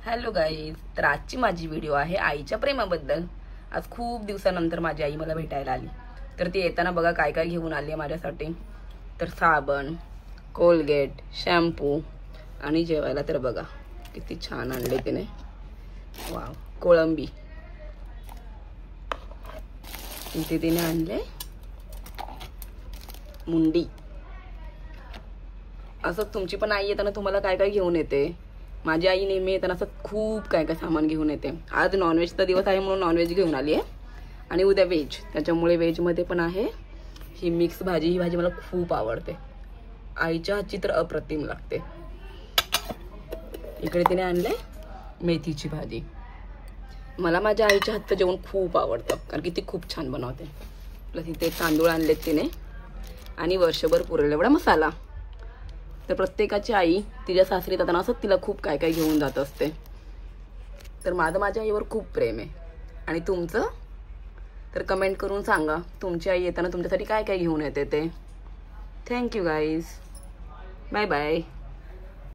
Hello guys, तर आजची माझी व्हिडिओ आहे आईच्या प्रेमाबद्दल। आज खूप दिवसानंतर माझी आई मला भेटायला आली। तर ती येताना बघा काय काय घेऊन आली आहे माझ्यासाठी। तर साबण, कोलगेट, शॅम्पू आणि जेवायला तर बघा किती छान आणले तिने। वाव, कोळंबी इथे तिने आणले, मुंडी। असं तुमची पण आई येताना तुम्हाला काय काय घेऊन येते? माझी आई नेहमी येताना असं खूप काय काय सामान घेऊन येते। आज नॉनव्हेजचा दिवस आहे म्हणून नॉनव्हेज घेऊन आली आहे आणि उद्या व्हेज, त्याच्यामुळे व्हेजमध्ये पण आहे ही मिक्स भाजी। ही भाजी मला खूप आवडते, आईच्या हातची तर अप्रतिम लागते। इकडे तिने आणले मेथीची भाजी। मला माझ्या आईच्या हातचं जेवण खूप आवडतं कारण की ती खूप छान बनवते। प्लस इथे तांदूळ आणलेत तिने आणि वर्षभर पुरेल एवढा मसाला। तर प्रत्येकाची आई तिच्या सासरी जाताना असं तिला खूप काय काय घेऊन जात असते। तर माझं माझ्या आईवर खूप प्रेम आहे। आणि तुमचं? तर कमेंट करून सांगा तुमची आई येताना तुमच्यासाठी काय काय घेऊन येते ते। Thank you guys, bye bye.